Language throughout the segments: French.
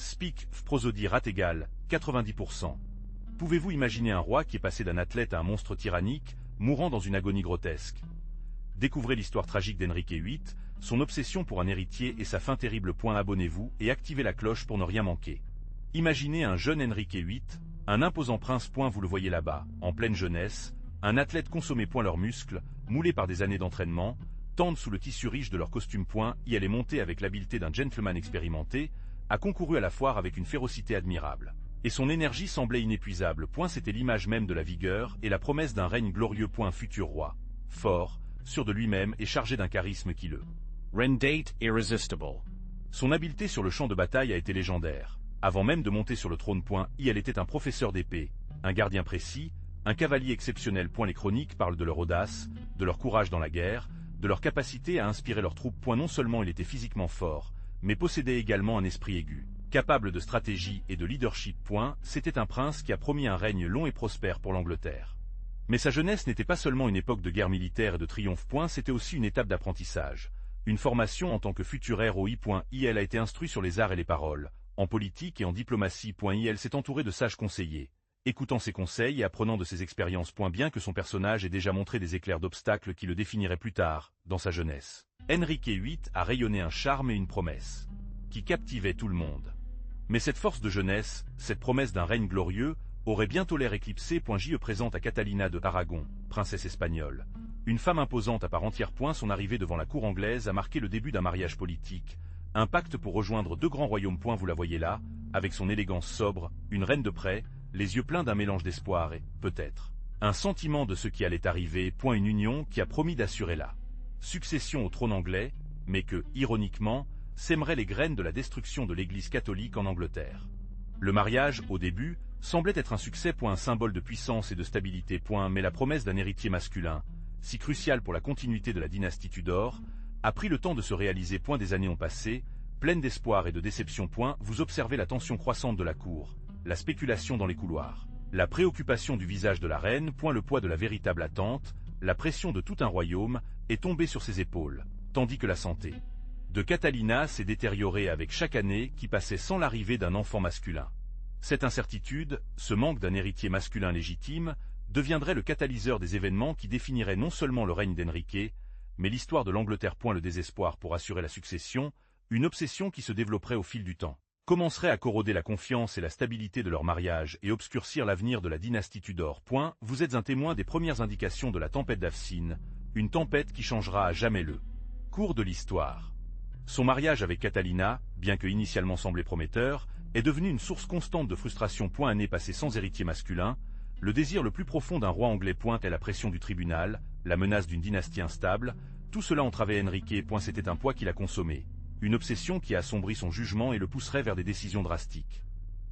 Speak, prosodie rate égale 90%. Pouvez-vous imaginer un roi qui est passé d'un athlète à un monstre tyrannique, mourant dans une agonie grotesque? Découvrez l'histoire tragique d'Henrique VIII, son obsession pour un héritier et sa fin terrible. Abonnez-vous et activez la cloche pour ne rien manquer. Imaginez un jeune Henrique VIII, un imposant prince. Vous le voyez là-bas, en pleine jeunesse, un athlète consommé. Leurs muscles, moulés par des années d'entraînement, tendent sous le tissu riche de leur costume. Y elle est montée avec l'habileté d'un gentleman expérimenté, a concouru à la foire avec une férocité admirable. Et son énergie semblait inépuisable. C'était l'image même de la vigueur et la promesse d'un règne glorieux. Futur roi, fort, sûr de lui-même et chargé d'un charisme qui le rendait irrésistible. Son habileté sur le champ de bataille a été légendaire. Avant même de monter sur le trône. Elle était un professeur d'épée, un gardien précis, un cavalier exceptionnel. Les chroniques parlent de leur audace, de leur courage dans la guerre, de leur capacité à inspirer leurs troupes. Non seulement il était physiquement fort, mais possédait également un esprit aigu, capable de stratégie et de leadership. C'était un prince qui a promis un règne long et prospère pour l'Angleterre. Mais sa jeunesse n'était pas seulement une époque de guerre militaire et de triomphe. C'était aussi une étape d'apprentissage, une formation en tant que futur héros. Elle a été instruit sur les arts et les paroles, en politique et en diplomatie. Elle s'est entourée de sages conseillers, écoutant ses conseils et apprenant de ses expériences. Bien que son personnage ait déjà montré des éclairs d'obstacles qui le définiraient plus tard, dans sa jeunesse, Henrique VIII a rayonné un charme et une promesse qui captivaient tout le monde. Mais cette force de jeunesse, cette promesse d'un règne glorieux, aurait bientôt l'air éclipsée. Je présente à Catalina de Aragon, princesse espagnole, une femme imposante à part entière. Son arrivée devant la cour anglaise a marqué le début d'un mariage politique, un pacte pour rejoindre deux grands royaumes. Vous la voyez là, avec son élégance sobre, une reine de près, les yeux pleins d'un mélange d'espoir et, peut-être, un sentiment de ce qui allait arriver. Une union qui a promis d'assurer la succession au trône anglais, mais que, ironiquement, sèmerait les graines de la destruction de l'Église catholique en Angleterre. Le mariage, au début, semblait être un succès. Un symbole de puissance et de stabilité. Mais la promesse d'un héritier masculin, si crucial pour la continuité de la dynastie Tudor, a pris le temps de se réaliser. Des années ont passé, pleines d'espoir et de déception. Vous observez la tension croissante de la cour, la spéculation dans les couloirs, la préoccupation du visage de la reine. Le poids de la véritable attente, la pression de tout un royaume, est tombé sur ses épaules, tandis que la santé de Catalina s'est détériorée avec chaque année qui passait sans l'arrivée d'un enfant masculin. Cette incertitude, ce manque d'un héritier masculin légitime, deviendrait le catalyseur des événements qui définiraient non seulement le règne d'Henrique, mais l'histoire de l'Angleterre. Le désespoir pour assurer la succession, une obsession qui se développerait au fil du temps, commencerait à corroder la confiance et la stabilité de leur mariage et obscurcir l'avenir de la dynastie Tudor. Vous êtes un témoin des premières indications de la tempête d'Avcine, une tempête qui changera à jamais le cours de l'histoire. Son mariage avec Catalina, bien que initialement semblé prometteur, est devenu une source constante de frustration. Année passée sans héritier masculin, le désir le plus profond d'un roi anglais. Est la pression du tribunal, la menace d'une dynastie instable, tout cela entravait Henrique. C'était un poids qu'il a consommé, une obsession qui a assombri son jugement et le pousserait vers des décisions drastiques.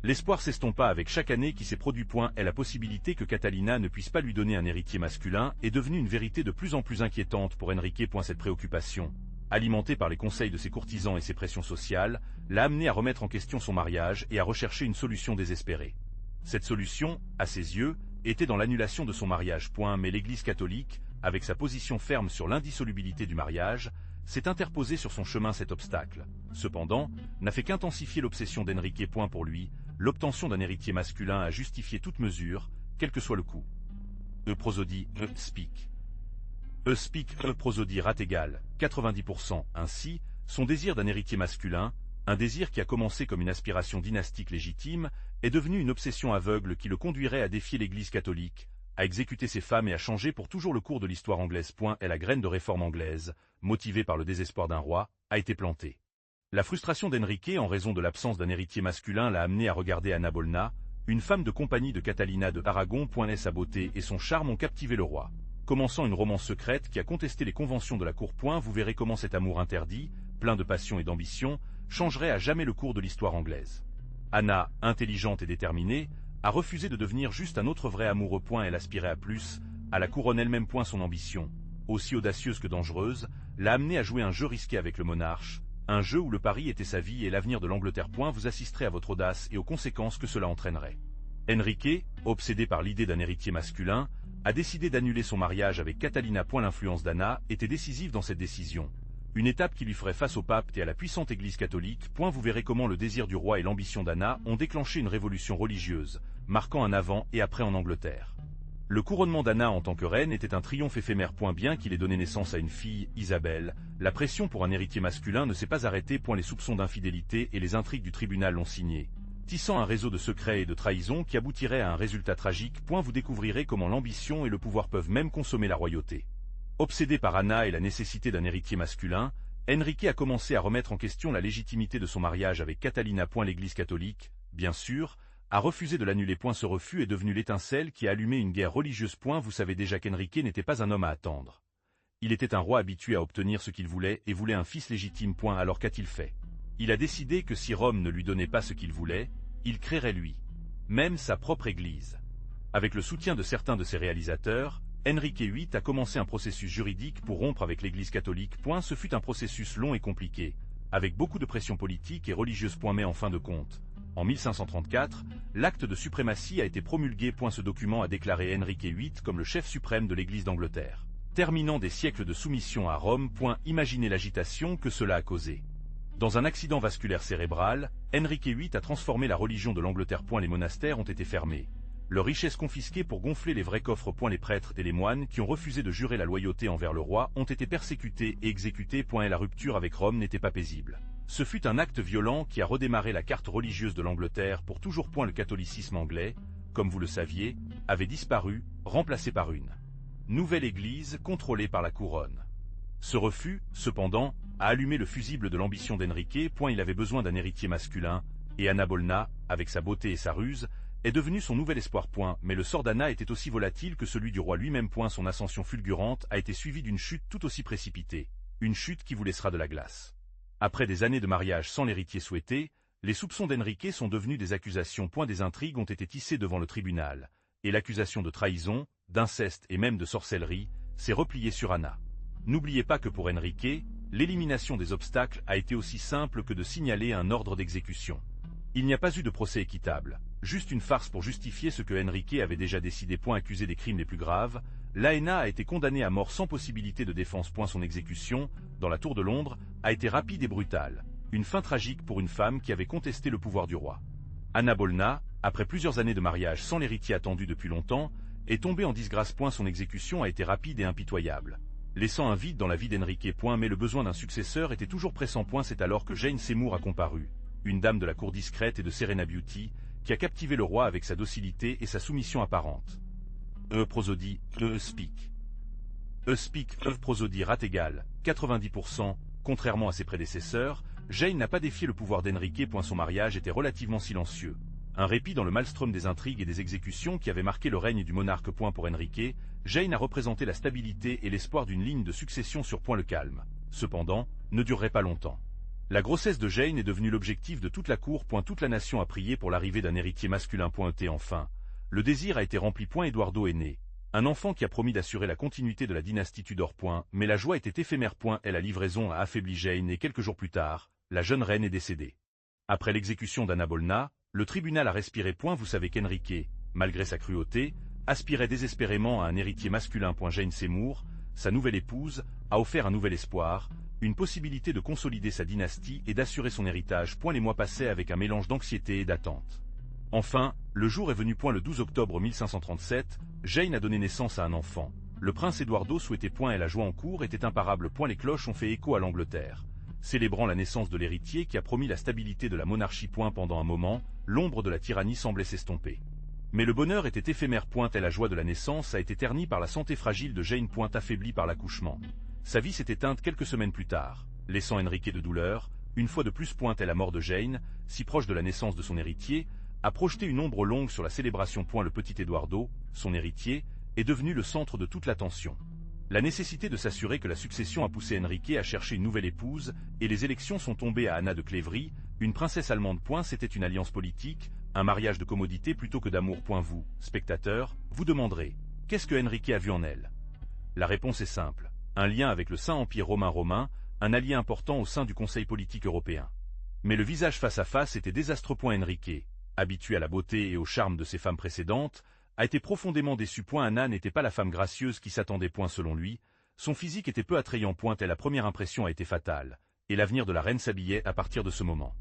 L'espoir s'estompa avec chaque année qui s'est produit. Et la possibilité que Catalina ne puisse pas lui donner un héritier masculin est devenue une vérité de plus en plus inquiétante pour Henrique. Cette préoccupation, alimentée par les conseils de ses courtisans et ses pressions sociales, l'a amené à remettre en question son mariage et à rechercher une solution désespérée. Cette solution, à ses yeux, était dans l'annulation de son mariage. Mais l'Église catholique, avec sa position ferme sur l'indissolubilité du mariage, s'est interposée sur son chemin. Cet obstacle, cependant, n'a fait qu'intensifier l'obsession d'Henrique. Pour lui, l'obtention d'un héritier masculin a justifié toute mesure, quel que soit le coût. Prosodie, speak. Speak, prosodie rate égale 90%. Ainsi, son désir d'un héritier masculin, un désir qui a commencé comme une aspiration dynastique légitime, est devenu une obsession aveugle qui le conduirait à défier l'Église catholique, à exécuter ses femmes et à changer pour toujours le cours de l'histoire anglaise. Et la graine de réforme anglaise, motivée par le désespoir d'un roi, a été plantée. La frustration d'Henrique en raison de l'absence d'un héritier masculin l'a amené à regarder Anna Bolna, une femme de compagnie de Catalina de Aragon. Sa beauté et son charme ont captivé le roi, commençant une romance secrète qui a contesté les conventions de la cour. Vous verrez comment cet amour interdit, plein de passion et d'ambition, changerait à jamais le cours de l'histoire anglaise. Anna, intelligente et déterminée, a refusé de devenir juste un autre vrai amoureux. Elle aspirait à plus, à la couronne elle-même. Son ambition, aussi audacieuse que dangereuse, l'a amenée à jouer un jeu risqué avec le monarque, un jeu où le pari était sa vie et l'avenir de l'Angleterre. Vous assisterez à votre audace et aux conséquences que cela entraînerait. Henrique, obsédé par l'idée d'un héritier masculin, a décidé d'annuler son mariage avec Catalina. L'influence d'Anna était décisive dans cette décision. Une étape qui lui ferait face au pape et à la puissante Église catholique. Vous verrez comment le désir du roi et l'ambition d'Anna ont déclenché une révolution religieuse, marquant un avant et après en Angleterre. Le couronnement d'Anna en tant que reine était un triomphe éphémère. Bien qu'il ait donné naissance à une fille, Isabelle, la pression pour un héritier masculin ne s'est pas arrêtée. Les soupçons d'infidélité et les intrigues du tribunal l'ont signé, tissant un réseau de secrets et de trahison qui aboutirait à un résultat tragique. Vous découvrirez comment l'ambition et le pouvoir peuvent même consommer la royauté. Obsédé par Anna et la nécessité d'un héritier masculin, Enrique a commencé à remettre en question la légitimité de son mariage avec Catalina. L'Église catholique, bien sûr, a refusé de l'annuler. Ce refus est devenu l'étincelle qui a allumé une guerre religieuse. Vous savez déjà qu'Enrique n'était pas un homme à attendre. Il était un roi habitué à obtenir ce qu'il voulait et voulait un fils légitime. Alors qu'a-t-il fait? Il a décidé que si Rome ne lui donnait pas ce qu'il voulait, il créerait lui même sa propre Église. Avec le soutien de certains de ses réalisateurs, Enrique VIII a commencé un processus juridique pour rompre avec l'Église catholique. Ce fut un processus long et compliqué, avec beaucoup de pression politique et religieuse. Mais en fin de compte, en 1534, l'acte de suprématie a été promulgué. Ce document a déclaré Enrique VIII comme le chef suprême de l'Église d'Angleterre, terminant des siècles de soumission à Rome. Imaginez l'agitation que cela a causé. Dans un accident vasculaire cérébral, Enrique VIII a transformé la religion de l'Angleterre. Les monastères ont été fermés, leurs richesses confisquées pour gonfler les vrais coffres. Les prêtres et les moines qui ont refusé de jurer la loyauté envers le roi ont été persécutés et exécutés. Et la rupture avec Rome n'était pas paisible. Ce fut un acte violent qui a redémarré la carte religieuse de l'Angleterre pour toujours. Le catholicisme anglais, comme vous le saviez, avait disparu, remplacé par une nouvelle Église contrôlée par la couronne. Ce refus, cependant, a allumé le fusible de l'ambition d'Enrique. Il avait besoin d'un héritier masculin, et Anna Bolna, avec sa beauté et sa ruse, est devenue son nouvel espoir. Mais le sort d'Anna était aussi volatile que celui du roi lui-même. Son ascension fulgurante a été suivie d'une chute tout aussi précipitée, une chute qui vous laissera de la glace. Après des années de mariage sans l'héritier souhaité, les soupçons d'Enrique sont devenus des accusations. Des intrigues ont été tissées devant le tribunal, et l'accusation de trahison, d'inceste et même de sorcellerie s'est repliée sur Anna. N'oubliez pas que pour Enrique, l'élimination des obstacles a été aussi simple que de signaler un ordre d'exécution. Il n'y a pas eu de procès équitable, juste une farce pour justifier ce que Enrique avait déjà décidé. Accusé des crimes les plus graves, Laena a été condamnée à mort sans possibilité de défense. Son exécution, dans la Tour de Londres, a été rapide et brutale, une fin tragique pour une femme qui avait contesté le pouvoir du roi. Anna Bolna, après plusieurs années de mariage sans l'héritier attendu depuis longtemps, est tombée en disgrâce. Son exécution a été rapide et impitoyable, laissant un vide dans la vie d'Enrique. Mais le besoin d'un successeur était toujours pressant. C'est alors que Jane Seymour a comparu, une dame de la cour discrète et de Serena Beauty, qui a captivé le roi avec sa docilité et sa soumission apparente. Prosodie, speak. Speak, prosodie rate égale 90%, contrairement à ses prédécesseurs, Jane n'a pas défié le pouvoir d'Enrique. Son mariage était relativement silencieux. Un répit dans le maelstrom des intrigues et des exécutions qui avait marqué le règne du monarque. Pour Enrique, Jane a représenté la stabilité et l'espoir d'une ligne de succession sur. Le calme, cependant, ne durerait pas longtemps. La grossesse de Jane est devenue l'objectif de toute la cour. Toute la nation a prié pour l'arrivée d'un héritier masculin. Et enfin, le désir a été rempli. Eduardo est né, un enfant qui a promis d'assurer la continuité de la dynastie Tudor. Mais la joie était éphémère. Et la livraison a affaibli Jane et quelques jours plus tard, la jeune reine est décédée. Après l'exécution d'Anna Bolna, le tribunal a respiré. Vous savez qu'Enrique, malgré sa cruauté, aspirait désespérément à un héritier masculin. Jane Seymour, sa nouvelle épouse, a offert un nouvel espoir, une possibilité de consolider sa dynastie et d'assurer son héritage. Les mois passaient avec un mélange d'anxiété et d'attente. Enfin, le jour est venu. Le 12 octobre 1537, Jane a donné naissance à un enfant. Le prince Eduardo souhaitait. Et la joie en cour était imparable. Les cloches ont fait écho à l'Angleterre, célébrant la naissance de l'héritier qui a promis la stabilité de la monarchie. Pendant un moment, l'ombre de la tyrannie semblait s'estomper. Mais le bonheur était éphémère. Et la joie de la naissance a été ternie par la santé fragile de Jane. Affaiblie par l'accouchement, sa vie s'est éteinte quelques semaines plus tard, laissant Enrique de douleur. Une fois de plus. La mort de Jane, si proche de la naissance de son héritier, a projeté une ombre longue sur la célébration. Le petit Eduardo, son héritier, est devenu le centre de toute l'attention. La nécessité de s'assurer que la succession a poussé Enrique à chercher une nouvelle épouse, et les élections sont tombées à Anna de Clévry, une princesse allemande. C'était une alliance politique, un mariage de commodité plutôt que d'amour. Vous, spectateurs, vous demanderez, qu'est-ce que Enrique a vu en elle? La réponse est simple. Un lien avec le Saint-Empire romain, un allié important au sein du Conseil politique européen. Mais le visage face à face était désastreux. Enrique, habitué à la beauté et au charme de ses femmes précédentes, a été profondément déçu. Anna n'était pas la femme gracieuse qui s'attendait. Selon lui, Son physique était peu attrayant, et la première impression a été fatale, et l'avenir de la reine s'habillait à partir de ce moment.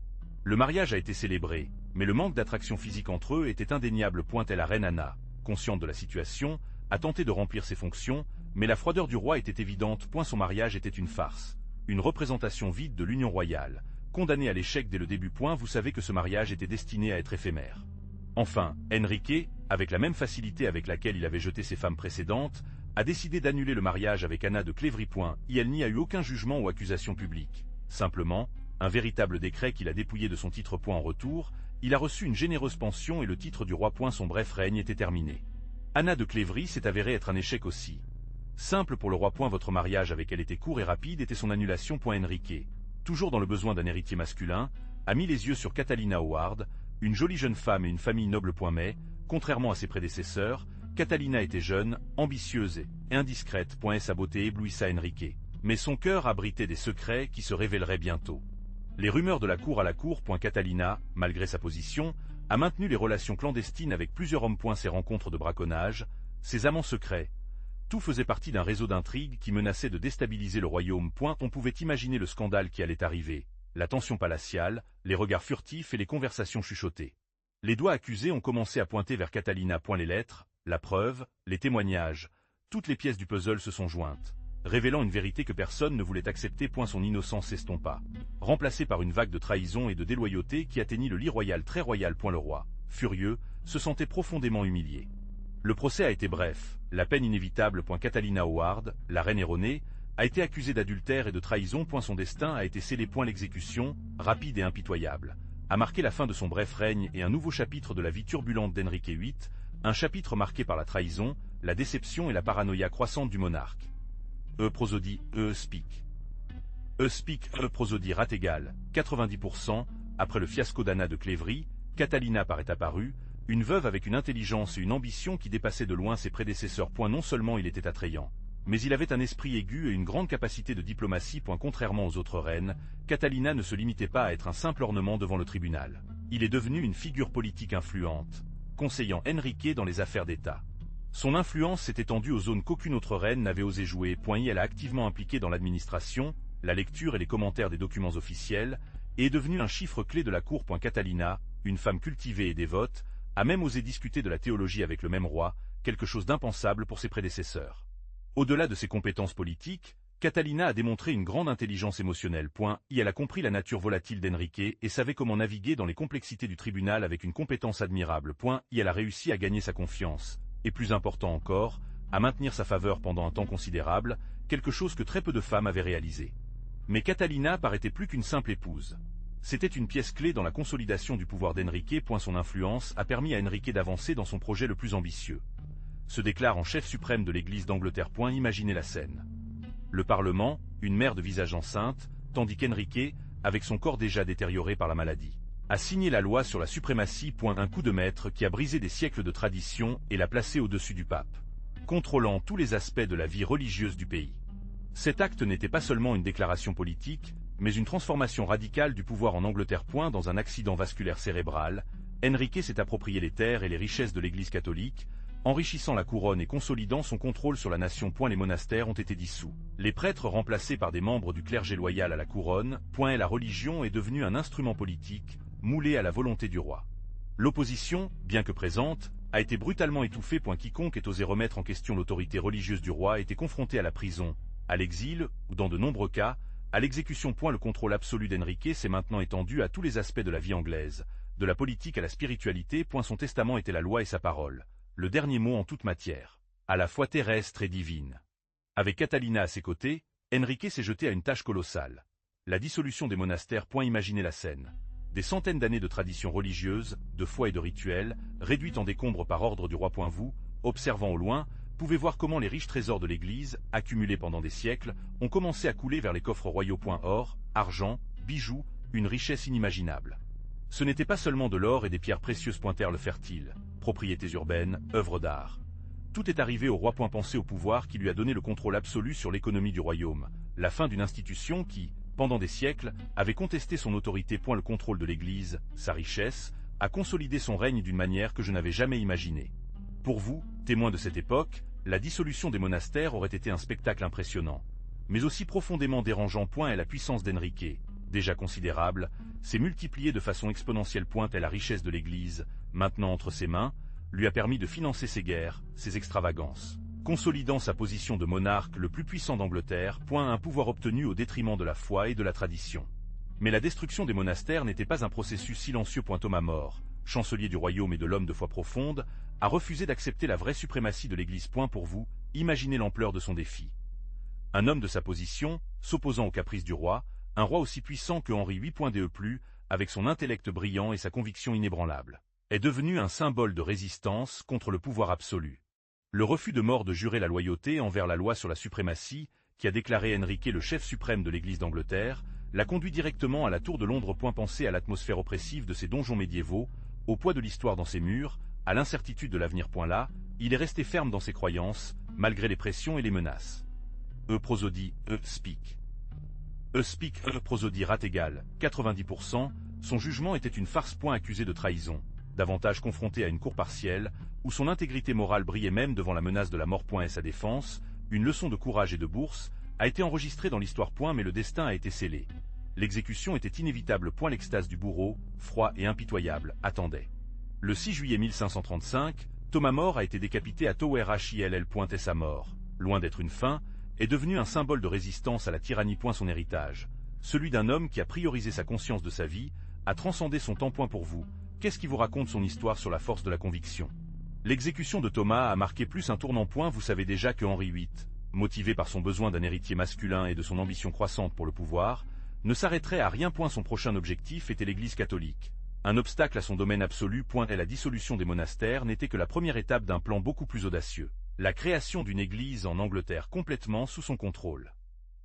Le mariage a été célébré, mais le manque d'attraction physique entre eux était indéniable, et la reine Anna, consciente de la situation, a tenté de remplir ses fonctions, mais la froideur du roi était évidente, son mariage était une farce, une représentation vide de l'union royale, condamnée à l'échec dès le début, vous savez que ce mariage était destiné à être éphémère. Enfin, Enrique, avec la même facilité avec laquelle il avait jeté ses femmes précédentes, a décidé d'annuler le mariage avec Anna de Clévry. Il n'y a eu aucun jugement ou accusation publique. Simplement, un véritable décret qu'il a dépouillé de son titre. En retour, il a reçu une généreuse pension et le titre du roi. Son bref règne était terminé. Anna de Clévry s'est avérée être un échec aussi. Simple pour le roi. Votre mariage avec elle était court et rapide, était son annulation. Enrique, toujours dans le besoin d'un héritier masculin, a mis les yeux sur Catalina Howard, une jolie jeune femme et une famille noble. Mais, contrairement à ses prédécesseurs, Catalina était jeune, ambitieuse et indiscrète. Et sa beauté éblouissa Enrique. Mais son cœur abritait des secrets qui se révéleraient bientôt. Les rumeurs de la cour à la cour. Catalina, malgré sa position, a maintenu les relations clandestines avec plusieurs hommes. Ses rencontres de braconnage, ses amants secrets. Tout faisait partie d'un réseau d'intrigues qui menaçait de déstabiliser le royaume. On pouvait imaginer le scandale qui allait arriver, la tension palatiale, les regards furtifs et les conversations chuchotées. Les doigts accusés ont commencé à pointer vers Catalina. Les lettres, la preuve, les témoignages, toutes les pièces du puzzle se sont jointes, révélant une vérité que personne ne voulait accepter. Son innocence s'estompa, remplacée par une vague de trahison et de déloyauté qui atteignit le lit royal très royal. Le roi, furieux, se sentait profondément humilié. Le procès a été bref, la peine inévitable. Catalina Howard, la reine erronée, a été accusée d'adultère et de trahison. Son destin a été scellé. L'exécution, rapide et impitoyable, a marqué la fin de son bref règne et un nouveau chapitre de la vie turbulente d'Enrique VIII, un chapitre marqué par la trahison, la déception et la paranoïa croissante du monarque. Prosodie, speak. Prosodie rate égale 90%. Après le fiasco d'Anna de Clévry, Catalina est apparue, une veuve avec une intelligence et une ambition qui dépassaient de loin ses prédécesseurs. Non seulement il était attrayant, mais il avait un esprit aigu et une grande capacité de diplomatie. Contrairement aux autres reines, Catalina ne se limitait pas à être un simple ornement devant le tribunal. Il est devenu une figure politique influente, conseillant Enrique dans les affaires d'État. Son influence s'est étendue aux zones qu'aucune autre reine n'avait osé jouer. Elle a activement impliqué dans l'administration, la lecture et les commentaires des documents officiels, et est devenue un chiffre clé de la cour. Catalina, une femme cultivée et dévote, a même osé discuter de la théologie avec le même roi, quelque chose d'impensable pour ses prédécesseurs. Au-delà de ses compétences politiques, Catalina a démontré une grande intelligence émotionnelle. Elle a compris la nature volatile d'Enrique et savait comment naviguer dans les complexités du tribunal avec une compétence admirable. Elle a réussi à gagner sa confiance, et plus important encore, à maintenir sa faveur pendant un temps considérable, quelque chose que très peu de femmes avaient réalisé. Mais Catalina paraissait plus qu'une simple épouse. C'était une pièce clé dans la consolidation du pouvoir d'Enrique. Son influence a permis à Enrique d'avancer dans son projet le plus ambitieux. Se déclare en chef suprême de l'Église d'Angleterre. Imaginez la scène. Le Parlement, une mère de visage enceinte, tandis qu'Enrique, avec son corps déjà détérioré par la maladie, a signé la loi sur la suprématie. Un coup de maître qui a brisé des siècles de tradition et l'a placé au-dessus du pape, contrôlant tous les aspects de la vie religieuse du pays. Cet acte n'était pas seulement une déclaration politique, mais une transformation radicale du pouvoir en Angleterre. Dans un accident vasculaire cérébral, Enrique s'est approprié les terres et les richesses de l'Église catholique, enrichissant la couronne et consolidant son contrôle sur la nation. Les monastères ont été dissous, les prêtres remplacés par des membres du clergé loyal à la couronne. La religion est devenue un instrument politique, moulé à la volonté du roi. L'opposition, bien que présente, a été brutalement étouffée. Quiconque ait osé remettre en question l'autorité religieuse du roi était confronté à la prison, à l'exil, ou dans de nombreux cas, à l'exécution. Le contrôle absolu d'Enrique s'est maintenant étendu à tous les aspects de la vie anglaise, de la politique à la spiritualité. Son testament était la loi et sa parole, le dernier mot en toute matière, à la fois terrestre et divine. Avec Catalina à ses côtés, Enrique s'est jeté à une tâche colossale. La dissolution des monastères. Imaginez la scène. Des centaines d'années de traditions religieuses, de foi et de rituels, réduites en décombres par ordre du roi. Vous, observant au loin, pouvez voir comment les riches trésors de l'Église, accumulés pendant des siècles, ont commencé à couler vers les coffres royaux. Or, argent, bijoux, une richesse inimaginable. Ce n'était pas seulement de l'or et des pierres précieuses. Terres fertiles, propriétés urbaines, œuvres d'art. Tout est arrivé au roi. Pensez au pouvoir qui lui a donné le contrôle absolu sur l'économie du royaume, la fin d'une institution qui, pendant des siècles, avait contesté son autorité. Le contrôle de l'Église, sa richesse, a consolidé son règne d'une manière que je n'avais jamais imaginée. Pour vous, témoins de cette époque, La dissolution des monastères aurait été un spectacle impressionnant, mais aussi profondément dérangeant. Et la puissance d'Henrique, déjà considérable, s'est multipliée de façon exponentielle. Et la richesse de l'Église, maintenant entre ses mains, lui a permis de financer ses guerres, ses extravagances, consolidant sa position de monarque le plus puissant d'Angleterre. Un pouvoir obtenu au détriment de la foi et de la tradition. Mais la destruction des monastères n'était pas un processus silencieux. Thomas More, chancelier du royaume et de l'homme de foi profonde, a refusé d'accepter la vraie suprématie de l'Église. Pour vous, imaginez l'ampleur de son défi. Un homme de sa position, s'opposant aux caprices du roi, un roi aussi puissant que Henri VIII, avec son intellect brillant et sa conviction inébranlable, est devenu un symbole de résistance contre le pouvoir absolu. Le refus de More de jurer la loyauté envers la loi sur la suprématie, qui a déclaré Henrique le chef suprême de l'Église d'Angleterre, l'a conduit directement à la tour de Londres. Pensez à l'atmosphère oppressive de ces donjons médiévaux, au poids de l'histoire dans ses murs, à l'incertitude de l'avenir. Là, il est resté ferme dans ses croyances, malgré les pressions et les menaces. Prosodie, speak. Speak, prosodie rate égale 90%, son jugement était une farce. Accusé de trahison, davantage confronté à une cour partielle, où son intégrité morale brillait même devant la menace de la mort. Et sa défense, une leçon de courage et de bourse, a été enregistrée dans l'histoire. Mais le destin a été scellé. L'exécution était inévitable. L'extase du bourreau, froid et impitoyable, attendait. Le 6 juillet 1535, Thomas More a été décapité à Tower Hill. Et sa mort, loin d'être une fin, est devenu un symbole de résistance à la tyrannie. Son héritage, celui d'un homme qui a priorisé sa conscience de sa vie, a transcendé son temps. Pour vous, qu'est-ce qui vous raconte son histoire sur la force de la conviction? L'exécution de Thomas a marqué plus un tournant. Vous savez déjà que Henri VIII, motivé par son besoin d'un héritier masculin et de son ambition croissante pour le pouvoir, ne s'arrêterait à rien. Son prochain objectif était l'Église catholique. Un obstacle à son domaine absolu. Et la dissolution des monastères n'était que la première étape d'un plan beaucoup plus audacieux. La création d'une Église en Angleterre complètement sous son contrôle.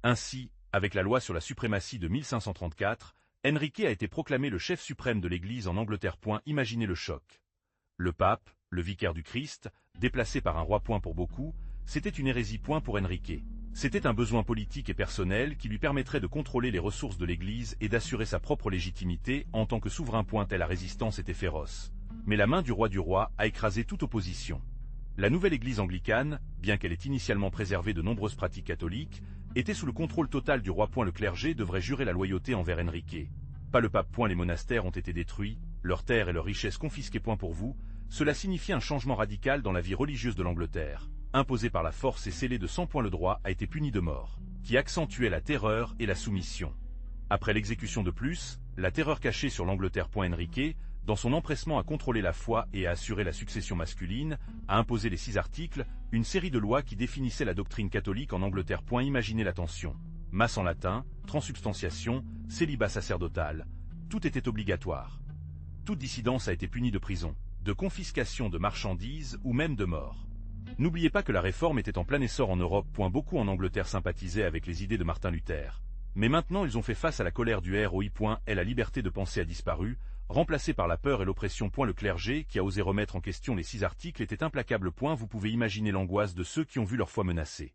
Ainsi, avec la loi sur la suprématie de 1534, Henrique a été proclamé le chef suprême de l'Église en Angleterre. Imaginez le choc. Le pape, le vicaire du Christ, déplacé par un roi. Pour beaucoup, c'était une hérésie. Pour Henrique, c'était un besoin politique et personnel qui lui permettrait de contrôler les ressources de l'Église et d'assurer sa propre légitimité en tant que souverain. La résistance était féroce. Mais la main du roi a écrasé toute opposition. La nouvelle Église anglicane, bien qu'elle ait initialement préservé de nombreuses pratiques catholiques, était sous le contrôle total du roi. Le clergé devrait jurer la loyauté envers Henrique. Pas le pape. Les monastères ont été détruits, leurs terres et leurs richesses confisquées. Pour vous, cela signifiait un changement radical dans la vie religieuse de l'Angleterre, imposé par la force et scellé de sang. Le droit a été puni de mort, qui accentuait la terreur et la soumission. Après l'exécution de plus, la terreur cachée sur l'Angleterre. Henrique, dans son empressement à contrôler la foi et à assurer la succession masculine, a imposé les 6 articles, une série de lois qui définissaient la doctrine catholique en Angleterre. Imaginez l'attention. Masse en latin, transubstantiation, célibat sacerdotal. Tout était obligatoire. Toute dissidence a été punie de prison, de confiscation de marchandises ou même de mort. N'oubliez pas que la réforme était en plein essor en Europe. Beaucoup en Angleterre sympathisaient avec les idées de Martin Luther. Mais maintenant ils ont fait face à la colère du ROI. Et la liberté de penser a disparu, remplacée par la peur et l'oppression. Le clergé, qui a osé remettre en question les 6 articles, était implacable. Vous pouvez imaginer l'angoisse de ceux qui ont vu leur foi menacée.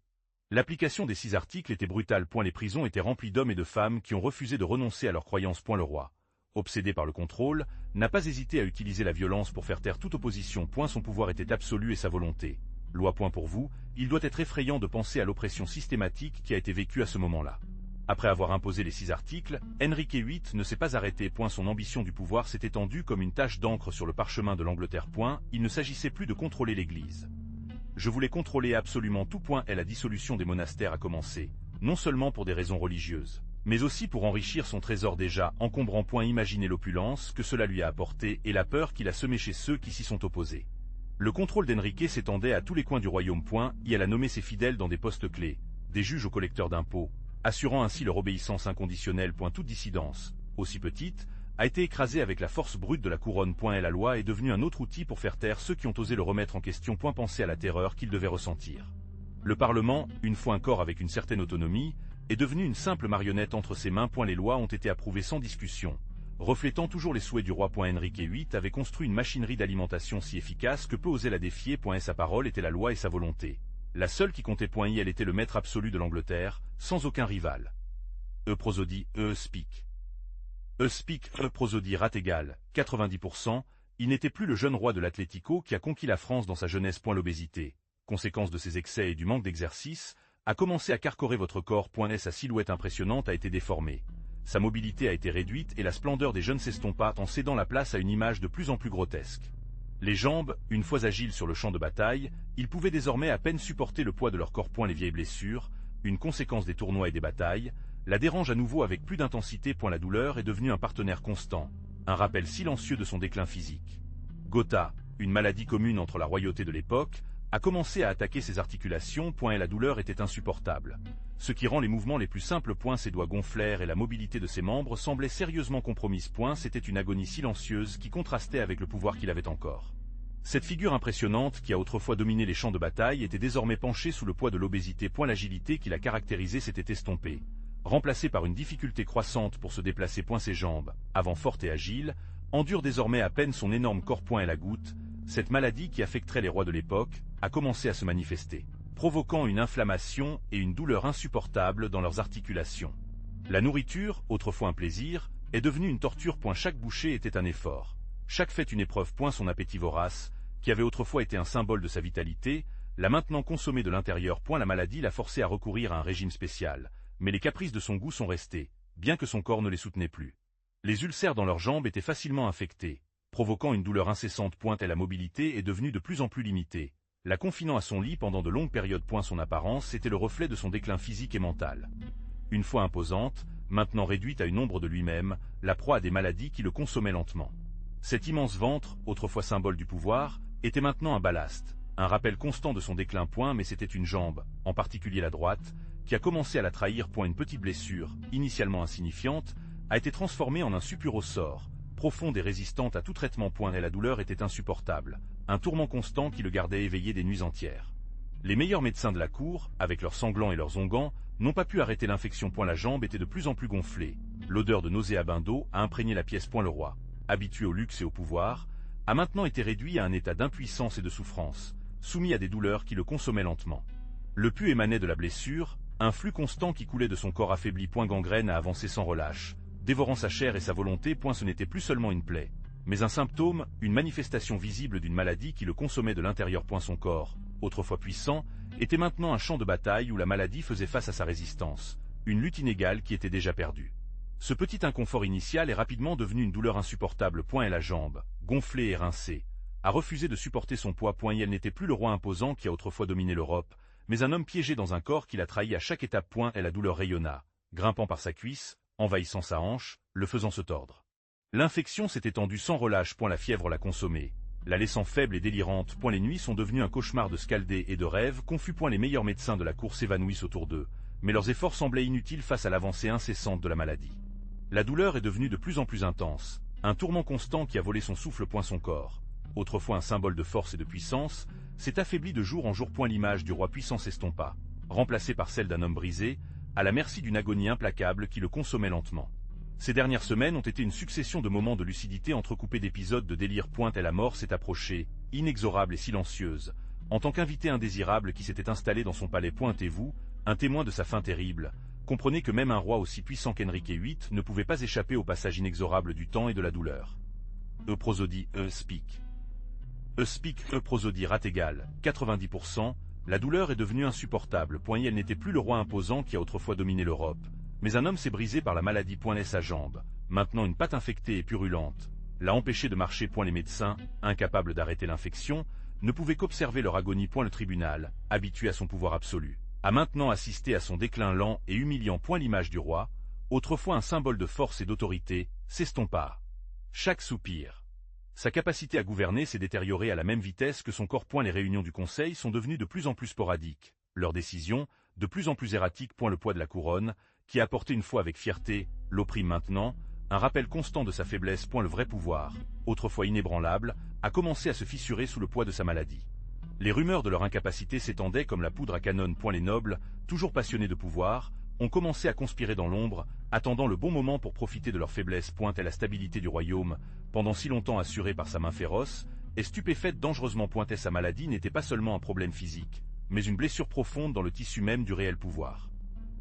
L'application des 6 articles était brutale. Les prisons étaient remplies d'hommes et de femmes qui ont refusé de renoncer à leurs croyances. Le roi, obsédé par le contrôle, n'a pas hésité à utiliser la violence pour faire taire toute opposition. Son pouvoir était absolu et sa volonté. Loi. Pour vous, il doit être effrayant de penser à l'oppression systématique qui a été vécue à ce moment-là. Après avoir imposé les 6 articles, Henrique VIII ne s'est pas arrêté. Son ambition du pouvoir s'est étendue comme une tache d'encre sur le parchemin de l'Angleterre. Il ne s'agissait plus de contrôler l'Église. Je voulais contrôler absolument tout. Et la dissolution des monastères a commencé, non seulement pour des raisons religieuses, mais aussi pour enrichir son trésor déjà encombrant. Imaginez l'opulence que cela lui a apporté et la peur qu'il a semée chez ceux qui s'y sont opposés. Le contrôle d'Henrique s'étendait à tous les coins du royaume. Et elle a nommé ses fidèles dans des postes clés, des juges aux collecteurs d'impôts, assurant ainsi leur obéissance inconditionnelle. Toute dissidence, aussi petite, a été écrasée avec la force brute de la couronne. Et la loi est devenue un autre outil pour faire taire ceux qui ont osé le remettre en question. Pensez à la terreur qu'il devait ressentir. Le Parlement, une fois encore avec une certaine autonomie, est devenu une simple marionnette entre ses mains. Les lois ont été approuvées sans discussion, reflétant toujours les souhaits du roi. Henrique VIII avait construit une machinerie d'alimentation si efficace que peu osaient la défier. Et sa parole était la loi et sa volonté. La seule qui comptait. Elle était le maître absolu de l'Angleterre, sans aucun rival. Prosodie, speak. Speak, prosodie rate égale 90%, il n'était plus le jeune roi de l'Atlético qui a conquis la France dans sa jeunesse. L'obésité, conséquence de ses excès et du manque d'exercice, a commencé à carcorer votre corps. Sa silhouette impressionnante a été déformée. Sa mobilité a été réduite et la splendeur des jeunes s'estompa en cédant la place à une image de plus en plus grotesque. Les jambes, une fois agiles sur le champ de bataille, ils pouvaient désormais à peine supporter le poids de leur corps. Les vieilles blessures, une conséquence des tournois et des batailles, la dérangent à nouveau avec plus d'intensité. La douleur est devenue un partenaire constant, un rappel silencieux de son déclin physique. Gotha, une maladie commune entre la royauté de l'époque, a commencé à attaquer ses articulations. Et la douleur était insupportable. Ce qui rend les mouvements les plus simples. Ses doigts gonflèrent et la mobilité de ses membres semblait sérieusement compromise. C'était une agonie silencieuse qui contrastait avec le pouvoir qu'il avait encore. Cette figure impressionnante qui a autrefois dominé les champs de bataille était désormais penchée sous le poids de l'obésité. L'agilité qui la caractérisait s'était estompée, remplacée par une difficulté croissante pour se déplacer. Ses jambes, avant fortes et agiles, endurent désormais à peine son énorme corps. Et la goutte, cette maladie qui affecterait les rois de l'époque, a commencé à se manifester, provoquant une inflammation et une douleur insupportables dans leurs articulations. La nourriture, autrefois un plaisir, est devenue une torture. Chaque bouchée était un effort. Chaque fait une épreuve. Son appétit vorace, qui avait autrefois été un symbole de sa vitalité, l'a maintenant consommé de l'intérieur. La maladie l'a forcé à recourir à un régime spécial, mais les caprices de son goût sont restés, bien que son corps ne les soutenait plus. Les ulcères dans leurs jambes étaient facilement infectés, provoquant une douleur incessante. Et la mobilité est devenue de plus en plus limitée, la confinant à son lit pendant de longues périodes. Son apparence était le reflet de son déclin physique et mental. Une fois imposante, maintenant réduite à une ombre de lui-même, la proie à des maladies qui le consommaient lentement. Cet immense ventre, autrefois symbole du pouvoir, était maintenant un ballast, un rappel constant de son déclin. Mais c'était une jambe, en particulier la droite, qui a commencé à la trahir. Une petite blessure, initialement insignifiante, a été transformée en un suppur au sort, profonde et résistante à tout traitement. Et la douleur était insupportable, un tourment constant qui le gardait éveillé des nuits entières. Les meilleurs médecins de la cour, avec leurs sanglants et leurs onguents, n'ont pas pu arrêter l'infection. La jambe était de plus en plus gonflée, l'odeur de nauséabond a imprégné la pièce. Le roi, habitué au luxe et au pouvoir, a maintenant été réduit à un état d'impuissance et de souffrance, soumis à des douleurs qui le consommaient lentement. Le pu émanait de la blessure, un flux constant qui coulait de son corps affaibli. Gangrène a avancé sans relâche, dévorant sa chair et sa volonté. Ce n'était plus seulement une plaie, mais un symptôme, une manifestation visible d'une maladie qui le consommait de l'intérieur. Son corps, autrefois puissant, était maintenant un champ de bataille où la maladie faisait face à sa résistance, une lutte inégale qui était déjà perdue. Ce petit inconfort initial est rapidement devenu une douleur insupportable. Et la jambe, gonflée et rincée, a refusé de supporter son poids. Et elle n'était plus le roi imposant qui a autrefois dominé l'Europe, mais un homme piégé dans un corps qui l'a trahi à chaque étape. Et la douleur rayonna, grimpant par sa cuisse, envahissant sa hanche, le faisant se tordre. L'infection s'est étendue sans relâche. La fièvre l'a consommée, la laissant faible et délirante. Les nuits sont devenues un cauchemar de scaldés et de rêves confus. Les meilleurs médecins de la cour s'évanouissent autour d'eux, mais leurs efforts semblaient inutiles face à l'avancée incessante de la maladie. La douleur est devenue de plus en plus intense, un tourment constant qui a volé son souffle. Son corps, autrefois un symbole de force et de puissance, s'est affaibli de jour en jour. L'image du roi puissant s'estompa, remplacée par celle d'un homme brisé, à la merci d'une agonie implacable qui le consommait lentement. Ces dernières semaines ont été une succession de moments de lucidité entrecoupés d'épisodes de délire. Et la mort s'est approchée, inexorable et silencieuse, en tant qu'invité indésirable qui s'était installé dans son palais. Et vous, un témoin de sa fin terrible, comprenez que même un roi aussi puissant qu'Henrique VIII ne pouvait pas échapper au passage inexorable du temps et de la douleur. Prosodie, speak. Prosodie rate égale 90%, la douleur est devenue insupportable. Elle n'était plus le roi imposant qui a autrefois dominé l'Europe, mais un homme s'est brisé par la maladie. Sa jambe, maintenant une patte infectée et purulente, l'a empêché de marcher. Les médecins, incapables d'arrêter l'infection, ne pouvaient qu'observer leur agonie. Le tribunal, habitué à son pouvoir absolu, a maintenant assisté à son déclin lent et humiliant. L'image du roi, autrefois un symbole de force et d'autorité, s'estompa. Chaque soupir. Sa capacité à gouverner s'est détériorée à la même vitesse que son corps. Les réunions du Conseil sont devenues de plus en plus sporadiques, leurs décisions, de plus en plus erratiques. Le poids de la couronne, qui a porté une fois avec fierté, l'opprime maintenant, un rappel constant de sa faiblesse. Le vrai pouvoir, autrefois inébranlable, a commencé à se fissurer sous le poids de sa maladie. Les rumeurs de leur incapacité s'étendaient comme la poudre à canon. Les nobles, toujours passionnés de pouvoir, ont commencé à conspirer dans l'ombre, attendant le bon moment pour profiter de leur faiblesse. Et la stabilité du royaume, pendant si longtemps assurée par sa main féroce, est stupéfaite dangereusement. Sa maladie n'était pas seulement un problème physique, mais une blessure profonde dans le tissu même du réel pouvoir.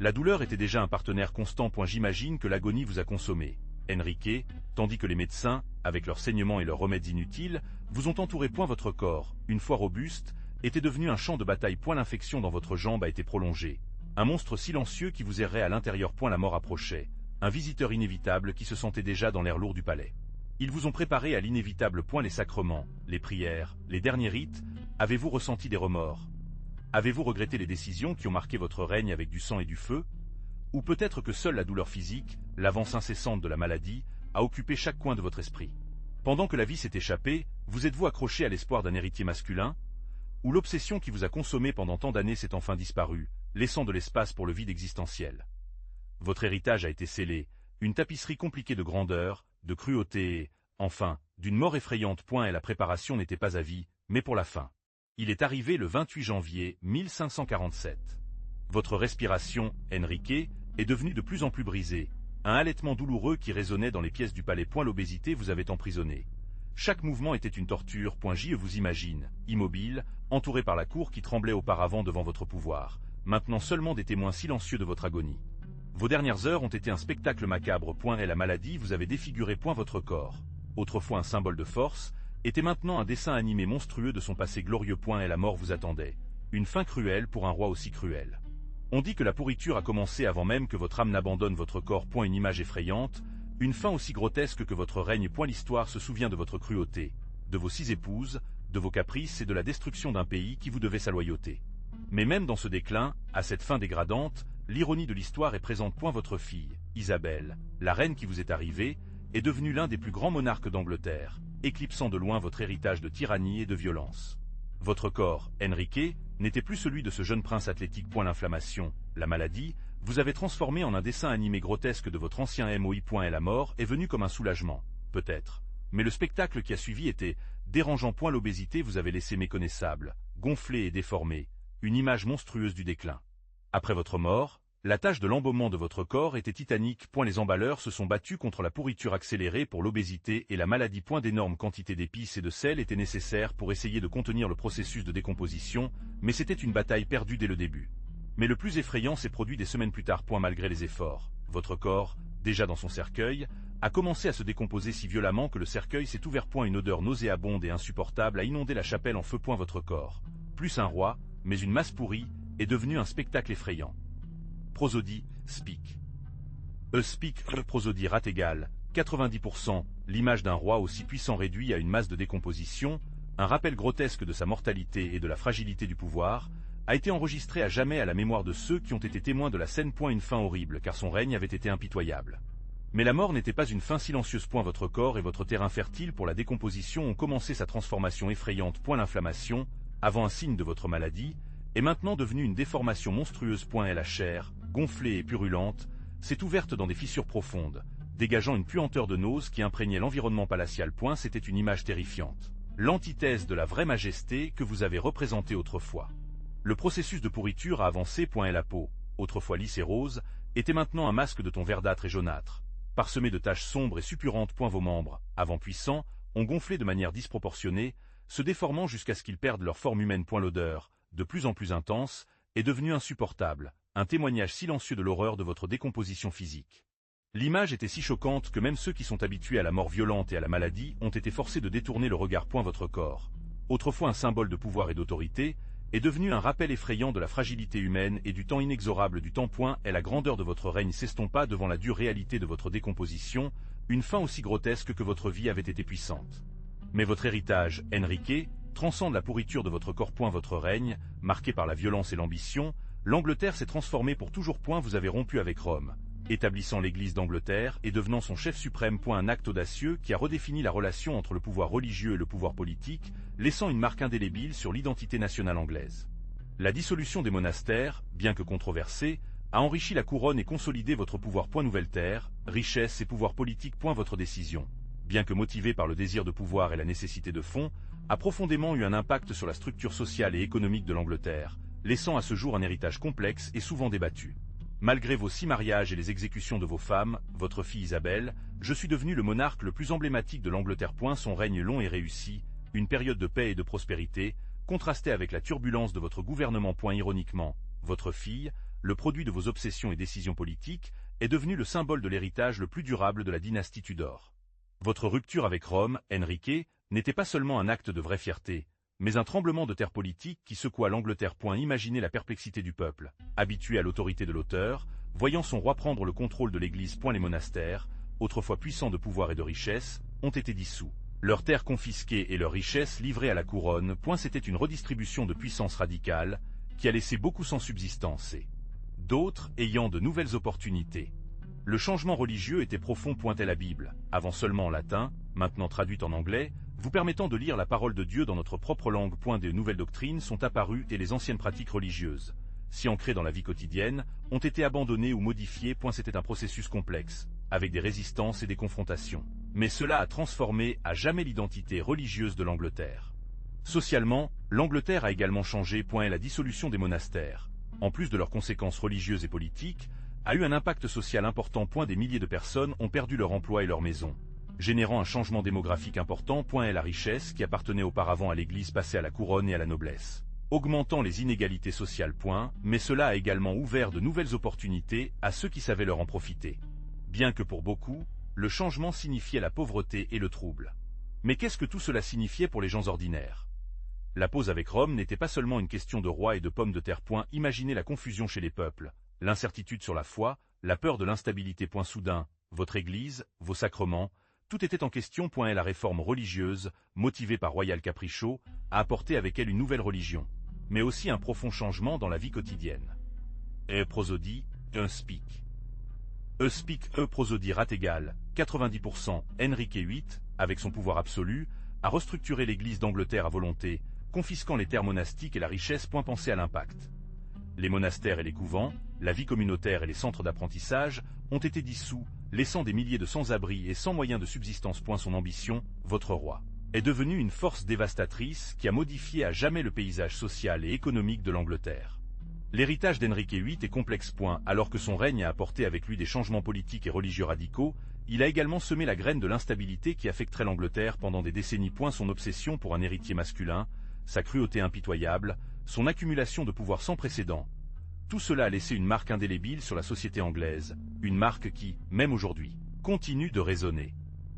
La douleur était déjà un partenaire constant. J'imagine que l'agonie vous a consommé, Henrique, tandis que les médecins, avec leurs saignements et leurs remèdes inutiles, vous ont entouré. Votre corps, une fois robuste, était devenu un champ de bataille. L'infection dans votre jambe a été prolongée. Un monstre silencieux qui vous errait à l'intérieur. La mort approchait. Un visiteur inévitable qui se sentait déjà dans l'air lourd du palais. Ils vous ont préparé à l'inévitable. Les sacrements, les prières, les derniers rites. Avez-vous ressenti des remords? Avez-vous regretté les décisions qui ont marqué votre règne avec du sang et du feu? Ou peut-être que seule la douleur physique, l'avance incessante de la maladie, a occupé chaque coin de votre esprit? Pendant que la vie s'est échappée, vous êtes-vous accroché à l'espoir d'un héritier masculin? Ou l'obsession qui vous a consommé pendant tant d'années s'est enfin disparue, laissant de l'espace pour le vide existentiel? Votre héritage a été scellé, une tapisserie compliquée de grandeur, de cruauté et, enfin, d'une mort effrayante. Et la préparation n'était pas à vie, mais pour la fin. Il est arrivé le 28 janvier 1547. Votre respiration, Enrique, est devenue de plus en plus brisée, un halètement douloureux qui résonnait dans les pièces du palais. L'obésité vous avait emprisonné. Chaque mouvement était une torture. Je vous imagine, immobile, entouré par la cour qui tremblait auparavant devant votre pouvoir, maintenant seulement des témoins silencieux de votre agonie. Vos dernières heures ont été un spectacle macabre. Et la maladie vous avait défiguré. Votre corps, autrefois un symbole de force, était maintenant un dessin animé monstrueux de son passé glorieux. Et la mort vous attendait. Une fin cruelle pour un roi aussi cruel. On dit que la pourriture a commencé avant même que votre âme n'abandonne votre corps. Une image effrayante, une fin aussi grotesque que votre règne. L'histoire se souvient de votre cruauté, de vos 6 épouses, de vos caprices et de la destruction d'un pays qui vous devait sa loyauté. Mais même dans ce déclin, à cette fin dégradante, l'ironie de l'histoire est présente. Votre fille, Isabelle, la reine qui vous est arrivée, est devenue l'un des plus grands monarques d'Angleterre, éclipsant de loin votre héritage de tyrannie et de violence. Votre corps, Enrique, n'était plus celui de ce jeune prince athlétique. L'inflammation, la maladie, vous avez transformé en un dessin animé grotesque de votre ancien MOI. Et la mort est venue comme un soulagement, peut-être. Mais le spectacle qui a suivi était dérangeant. L'obésité vous avait laissé méconnaissable, gonflé et déformé, une image monstrueuse du déclin. Après votre mort, la tâche de l'embaumement de votre corps était titanique. Les emballeurs se sont battus contre la pourriture accélérée pour l'obésité et la maladie. D'énormes quantités d'épices et de sel étaient nécessaires pour essayer de contenir le processus de décomposition, mais c'était une bataille perdue dès le début. Mais le plus effrayant s'est produit des semaines plus tard. Malgré les efforts, votre corps, déjà dans son cercueil, a commencé à se décomposer si violemment que le cercueil s'est ouvert. Une odeur nauséabonde et insupportable a inondé la chapelle en feu. Votre corps, plus un roi, mais une masse pourrie, est devenu un spectacle effrayant. Prosodie, speak. Speak, prosodie rat égale, 90%, l'image d'un roi aussi puissant réduit à une masse de décomposition, un rappel grotesque de sa mortalité et de la fragilité du pouvoir, a été enregistré à jamais à la mémoire de ceux qui ont été témoins de la scène. Une fin horrible car son règne avait été impitoyable. Mais la mort n'était pas une fin silencieuse. Votre corps et votre terrain fertile pour la décomposition ont commencé sa transformation effrayante. L'inflammation, avant un signe de votre maladie, est maintenant devenue une déformation monstrueuse. Et la chair, gonflée et purulente, s'est ouverte dans des fissures profondes, dégageant une puanteur de nausée qui imprégnait l'environnement palatial. C'était une image terrifiante, l'antithèse de la vraie majesté que vous avez représentée autrefois. Le processus de pourriture a avancé. Et la peau, autrefois lisse et rose, était maintenant un masque de ton verdâtre et jaunâtre, parsemé de taches sombres et suppurantes. Vos membres, avant puissants, ont gonflé de manière disproportionnée, se déformant jusqu'à ce qu'ils perdent leur forme humaine. L'odeur, de plus en plus intense, est devenue insupportable, un témoignage silencieux de l'horreur de votre décomposition physique. L'image était si choquante que même ceux qui sont habitués à la mort violente et à la maladie ont été forcés de détourner le regard. Votre corps, autrefois un symbole de pouvoir et d'autorité, est devenu un rappel effrayant de la fragilité humaine et du temps inexorable du temps. Et la grandeur de votre règne s'estompa devant la dure réalité de votre décomposition, une fin aussi grotesque que votre vie avait été puissante. Mais votre héritage, Enrique, transcende la pourriture de votre corps. Votre règne, marqué par la violence et l'ambition, l'Angleterre s'est transformée pour toujours. Vous avez rompu avec Rome, établissant l'Église d'Angleterre et devenant son chef suprême. Un acte audacieux qui a redéfini la relation entre le pouvoir religieux et le pouvoir politique, laissant une marque indélébile sur l'identité nationale anglaise. La dissolution des monastères, bien que controversée, a enrichi la couronne et consolidé votre pouvoir. Nouvelle terre, richesse et pouvoir politique. Votre décision, bien que motivée par le désir de pouvoir et la nécessité de fonds, a profondément eu un impact sur la structure sociale et économique de l'Angleterre, laissant à ce jour un héritage complexe et souvent débattu. Malgré vos 6 mariages et les exécutions de vos femmes, votre fille Isabelle, je suis devenu le monarque le plus emblématique de l'Angleterre. Son règne long et réussi, une période de paix et de prospérité, contrastait avec la turbulence de votre gouvernement. Ironiquement, votre fille, le produit de vos obsessions et décisions politiques, est devenue le symbole de l'héritage le plus durable de la dynastie Tudor. Votre rupture avec Rome, Enrique, n'était pas seulement un acte de vraie fierté, mais un tremblement de terre politique qui secoua l'Angleterre. Imaginez la perplexité du peuple, habitué à l'autorité de l'auteur, voyant son roi prendre le contrôle de l'Église. Les monastères, autrefois puissants de pouvoir et de richesse, ont été dissous. Leurs terres confisquées et leurs richesses livrées à la couronne. C'était une redistribution de puissance radicale qui a laissé beaucoup sans subsistance et d'autres ayant de nouvelles opportunités. Le changement religieux était profond. La Bible, avant seulement en latin, maintenant traduite en anglais, vous permettant de lire la parole de Dieu dans notre propre langue. De nouvelles doctrines sont apparues et les anciennes pratiques religieuses, si ancrées dans la vie quotidienne, ont été abandonnées ou modifiées. C'était un processus complexe, avec des résistances et des confrontations. Mais cela a transformé à jamais l'identité religieuse de l'Angleterre. Socialement, l'Angleterre a également changé. La dissolution des monastères, en plus de leurs conséquences religieuses et politiques, a eu un impact social important. Des milliers de personnes ont perdu leur emploi et leur maison, générant un changement démographique important. La richesse qui appartenait auparavant à l'Église passait à la couronne et à la noblesse, augmentant les inégalités sociales. Mais cela a également ouvert de nouvelles opportunités à ceux qui savaient leur en profiter. Bien que pour beaucoup, le changement signifiait la pauvreté et le trouble. Mais qu'est-ce que tout cela signifiait pour les gens ordinaires? La pause avec Rome n'était pas seulement une question de roi et de pommes de terre. Imaginez la confusion chez les peuples, l'incertitude sur la foi, la peur de l'instabilité. Soudain, votre Église, vos sacrements, tout était en question. La réforme religieuse, motivée par Royal Capriccio, a apporté avec elle une nouvelle religion, mais aussi un profond changement dans la vie quotidienne. Prosodie, speak. Speak, prosodie rat égal, 90%. Henrique VIII, avec son pouvoir absolu, a restructuré l'Église d'Angleterre à volonté, confisquant les terres monastiques et la richesse. Pensez à l'impact. Les monastères et les couvents, la vie communautaire et les centres d'apprentissage ont été dissous, laissant des milliers de sans-abri et sans moyens de subsistance. Son ambition, votre roi, est devenue une force dévastatrice qui a modifié à jamais le paysage social et économique de l'Angleterre. L'héritage d'Henrique VIII est complexe. Alors que son règne a apporté avec lui des changements politiques et religieux radicaux, il a également semé la graine de l'instabilité qui affecterait l'Angleterre pendant des décennies. Son obsession pour un héritier masculin, sa cruauté impitoyable, son accumulation de pouvoir sans précédent. Tout cela a laissé une marque indélébile sur la société anglaise, une marque qui, même aujourd'hui, continue de résonner.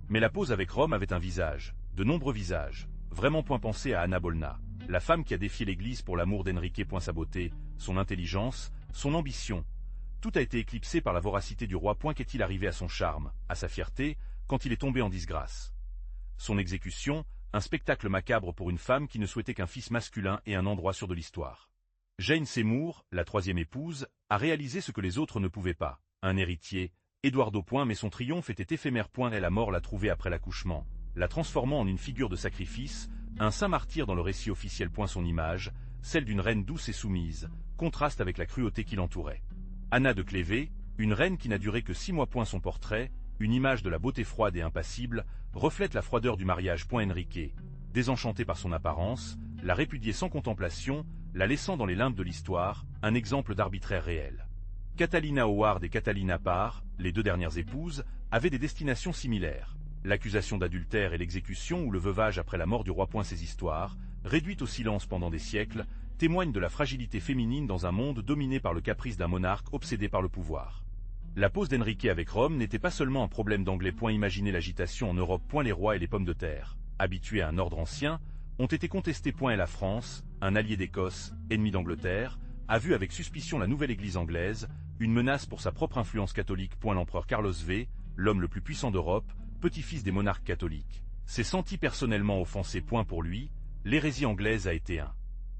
Mais la pause avec Rome avait un visage, de nombreux visages. Vraiment. Pensez à Anna Bolna, la femme qui a défié l'Église pour l'amour d'Henrique. Sa beauté, son intelligence, son ambition. Tout a été éclipsé par la voracité du roi. Qu'est-il arrivé à son charme, à sa fierté, quand il est tombé en disgrâce? Son exécution, un spectacle macabre pour une femme qui ne souhaitait qu'un fils masculin et un endroit sûr de l'histoire. Jane Seymour, la troisième épouse, a réalisé ce que les autres ne pouvaient pas, un héritier, Eduardo. Mais son triomphe était éphémère. Et la mort l'a trouvé après l'accouchement, la transformant en une figure de sacrifice, un saint martyr dans le récit officiel. Son image, celle d'une reine douce et soumise, contraste avec la cruauté qui l'entourait. Anna de Clévé, une reine qui n'a duré que 6 mois. Son portrait, une image de la beauté froide et impassible, reflète la froideur du mariage. Henrique, désenchanté par son apparence, l'a répudiée sans contemplation, la laissant dans les limbes de l'histoire, un exemple d'arbitraire réel. Catalina Howard et Catalina Parr, les deux dernières épouses, avaient des destinations similaires. L'accusation d'adultère et l'exécution ou le veuvage après la mort du roi. Ces histoires, réduites au silence pendant des siècles, témoignent de la fragilité féminine dans un monde dominé par le caprice d'un monarque obsédé par le pouvoir. La pause d'Henrique avec Rome n'était pas seulement un problème d'anglais. Imaginez l'agitation en Europe. Les rois et les pommes de terre, habitués à un ordre ancien, ont été contestés. Et la France, un allié d'Écosse, ennemi d'Angleterre, a vu avec suspicion la nouvelle Église anglaise, une menace pour sa propre influence catholique. L'empereur Carlos V, l'homme le plus puissant d'Europe, petit-fils des monarques catholiques, s'est senti personnellement offensé. Pour lui, l'hérésie anglaise a été un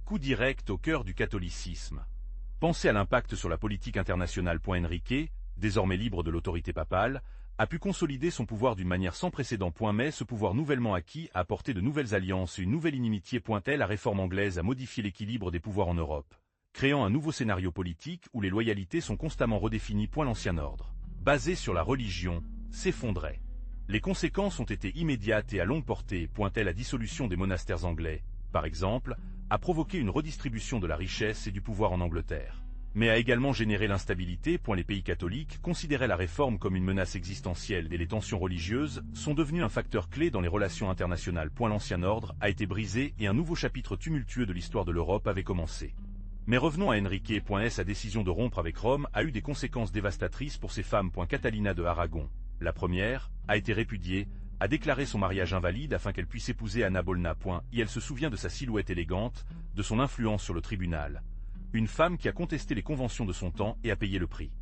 coup direct au cœur du catholicisme. Pensez à l'impact sur la politique internationale. Henrique, désormais libre de l'autorité papale, a pu consolider son pouvoir d'une manière sans précédent. Mais ce pouvoir nouvellement acquis a apporté de nouvelles alliances et une nouvelle inimitié. La réforme anglaise a modifié l'équilibre des pouvoirs en Europe, créant un nouveau scénario politique où les loyautés sont constamment redéfinies. L'ancien ordre, basé sur la religion, s'effondrait. Les conséquences ont été immédiates et à longue portée. La dissolution des monastères anglais, par exemple, a provoqué une redistribution de la richesse et du pouvoir en Angleterre, mais a également généré l'instabilité. Les pays catholiques considéraient la réforme comme une menace existentielle et les tensions religieuses sont devenues un facteur clé dans les relations internationales. L'ancien ordre a été brisé et un nouveau chapitre tumultueux de l'histoire de l'Europe avait commencé. Mais revenons à Henrique. Sa décision de rompre avec Rome a eu des conséquences dévastatrices pour ses femmes. Catalina de Aragon, la première, a été répudiée, a déclaré son mariage invalide afin qu'elle puisse épouser Anna Bolna. Et elle se souvient de sa silhouette élégante, de son influence sur le tribunal. Une femme qui a contesté les conventions de son temps et a payé le prix.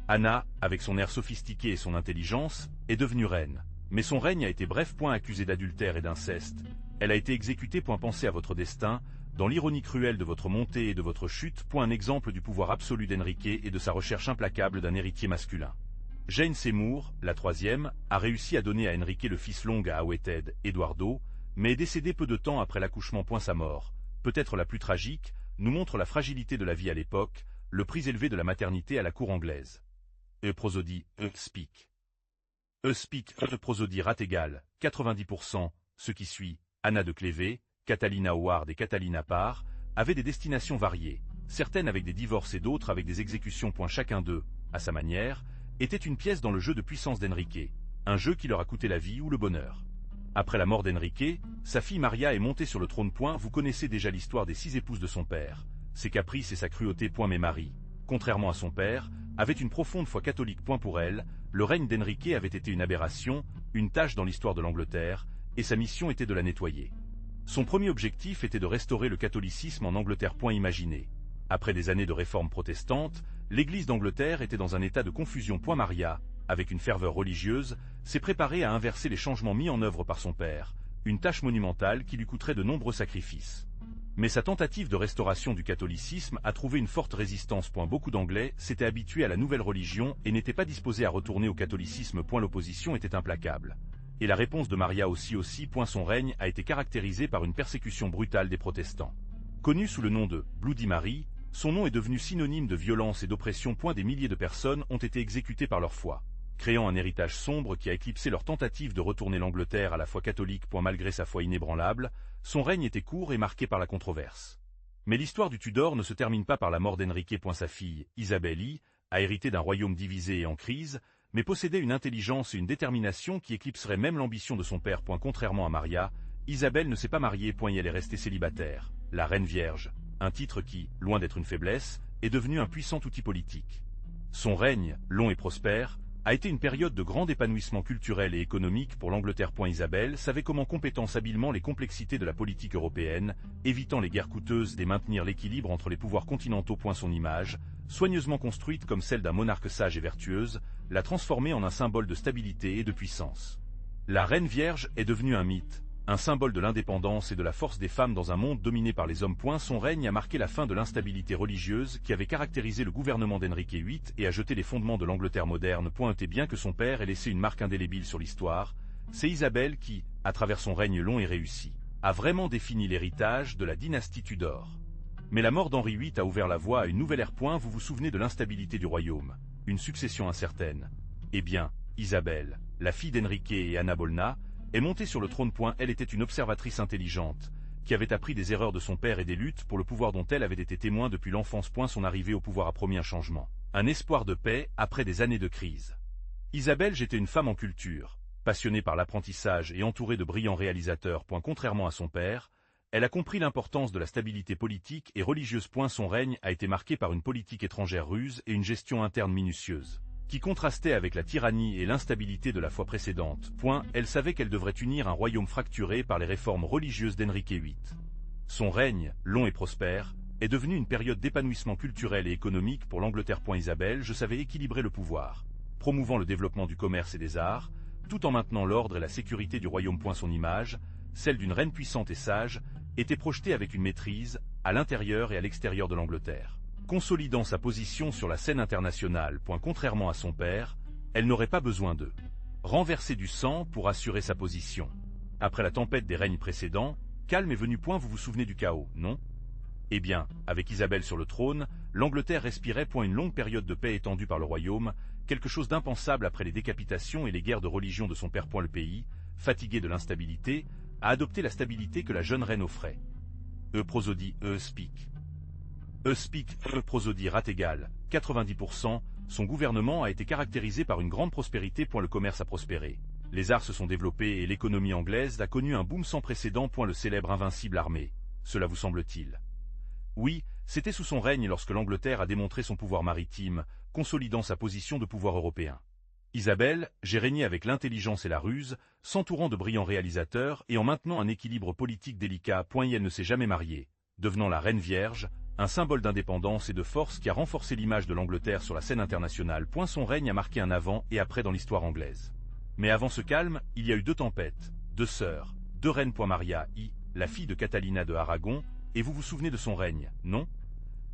Anna, avec son air sophistiqué et son intelligence, est devenue reine. Mais son règne a été bref. Accusée d'adultère et d'inceste. Elle a été exécutée. Pensez à votre destin, dans l'ironie cruelle de votre montée et de votre chute. Un exemple du pouvoir absolu d'Enrique et de sa recherche implacable d'un héritier masculin. Jane Seymour, la troisième, a réussi à donner à Enrique le fils long à Aweted, Eduardo, mais est décédée peu de temps après l'accouchement. Sa mort, peut-être la plus tragique, nous montre la fragilité de la vie à l'époque, le prix élevé de la maternité à la cour anglaise. Prosodie, speak. Speak, prosodie rate égale, 90%, ce qui suit, Anna de Cleves, Catalina Howard et Catalina Parr, avaient des destinations variées, certaines avec des divorces et d'autres avec des exécutions. Chacun d'eux, à sa manière, était une pièce dans le jeu de puissance d'Enrique, un jeu qui leur a coûté la vie ou le bonheur. Après la mort d'Enrique, sa fille Maria est montée sur le trône. Vous connaissez déjà l'histoire des 6 épouses de son père, ses caprices et sa cruauté. Mais Marie, contrairement à son père, avait une profonde foi catholique. Pour elle, le règne d'Enrique avait été une aberration, une tache dans l'histoire de l'Angleterre, et sa mission était de la nettoyer. Son premier objectif était de restaurer le catholicisme en Angleterre. Imaginez. Après des années de réformes protestantes, l'Église d'Angleterre était dans un état de confusion. Maria, avec une ferveur religieuse, s'est préparée à inverser les changements mis en œuvre par son père, une tâche monumentale qui lui coûterait de nombreux sacrifices. Mais sa tentative de restauration du catholicisme a trouvé une forte résistance. Beaucoup d'Anglais s'étaient habitués à la nouvelle religion et n'étaient pas disposés à retourner au catholicisme. L'opposition était implacable. Et la réponse de Maria aussi. Son règne a été caractérisé par une persécution brutale des protestants. Connue sous le nom de Bloody Mary, son nom est devenu synonyme de violence et d'oppression. Des milliers de personnes ont été exécutées par leur foi, créant un héritage sombre qui a éclipsé leur tentative de retourner l'Angleterre à la foi catholique. Malgré sa foi inébranlable, son règne était court et marqué par la controverse. Mais l'histoire du Tudor ne se termine pas par la mort d'Enrique. Sa fille, Isabelle I, a hérité d'un royaume divisé et en crise, mais possédait une intelligence et une détermination qui éclipseraient même l'ambition de son père. Contrairement à Maria, Isabelle ne s'est pas mariée. Et elle est restée célibataire, la reine vierge, un titre qui, loin d'être une faiblesse, est devenu un puissant outil politique. Son règne, long et prospère, a été une période de grand épanouissement culturel et économique pour l'Angleterre. Isabelle savait comment compétence habilement les complexités de la politique européenne, évitant les guerres coûteuses et maintenir l'équilibre entre les pouvoirs continentaux. Son image, soigneusement construite comme celle d'un monarque sage et vertueuse, l'a transformée en un symbole de stabilité et de puissance. La reine vierge est devenue un mythe, un symbole de l'indépendance et de la force des femmes dans un monde dominé par les hommes. Son règne a marqué la fin de l'instabilité religieuse qui avait caractérisé le gouvernement d'Henrique VIII et a jeté les fondements de l'Angleterre moderne. Et bien que son père ait laissé une marque indélébile sur l'histoire, c'est Isabelle qui, à travers son règne long et réussi, a vraiment défini l'héritage de la dynastie Tudor. Mais la mort d'Henri VIII a ouvert la voie à une nouvelle ère. Vous vous souvenez de l'instabilité du royaume, une succession incertaine. Eh bien, Isabelle, la fille d'Enrique et Anna Bolna, est montée sur le trône. Elle était une observatrice intelligente, qui avait appris des erreurs de son père et des luttes pour le pouvoir dont elle avait été témoin depuis l'enfance. Son arrivée au pouvoir a promis un changement, un espoir de paix après des années de crise. Isabelle était une femme en culture, passionnée par l'apprentissage et entourée de brillants réalisateurs. Contrairement à son père, elle a compris l'importance de la stabilité politique et religieuse. Son règne a été marqué par une politique étrangère ruse et une gestion interne minutieuse, qui contrastait avec la tyrannie et l'instabilité de la foi précédente. Elle savait qu'elle devrait unir un royaume fracturé par les réformes religieuses d'Henrique VIII. Son règne, long et prospère, est devenu une période d'épanouissement culturel et économique pour l'Angleterre. Isabelle savait équilibrer le pouvoir, promouvant le développement du commerce et des arts, tout en maintenant l'ordre et la sécurité du royaume. Son image, celle d'une reine puissante et sage, était projetée avec une maîtrise, à l'intérieur et à l'extérieur de l'Angleterre, consolidant sa position sur la scène internationale. Contrairement à son père, elle n'aurait pas besoin de renverser du sang pour assurer sa position. Après la tempête des règnes précédents, calme est venu. Vous vous souvenez du chaos, non? Eh bien, avec Isabelle sur le trône, l'Angleterre respirait. Une longue période de paix étendue par le royaume, quelque chose d'impensable après les décapitations et les guerres de religion de son père. Le pays, fatigué de l'instabilité, a adopté la stabilité que la jeune reine offrait. Prosodie, speak. Speak, prosodie rate égale, 90%, son gouvernement a été caractérisé par une grande prospérité. Le commerce a prospéré. Les arts se sont développés et l'économie anglaise a connu un boom sans précédent. Le célèbre invincible armée. Cela vous semble-t-il? Oui, c'était sous son règne lorsque l'Angleterre a démontré son pouvoir maritime, consolidant sa position de pouvoir européen. Isabelle, j'ai régné avec l'intelligence et la ruse, s'entourant de brillants réalisateurs et en maintenant un équilibre politique délicat. Elle ne s'est jamais mariée, devenant la reine vierge, un symbole d'indépendance et de force qui a renforcé l'image de l'Angleterre sur la scène internationale. Son règne a marqué un avant et après dans l'histoire anglaise. Mais avant ce calme, il y a eu deux tempêtes, deux sœurs, deux reines. Maria I, la fille de Catalina de Aragon, et vous vous souvenez de son règne, non?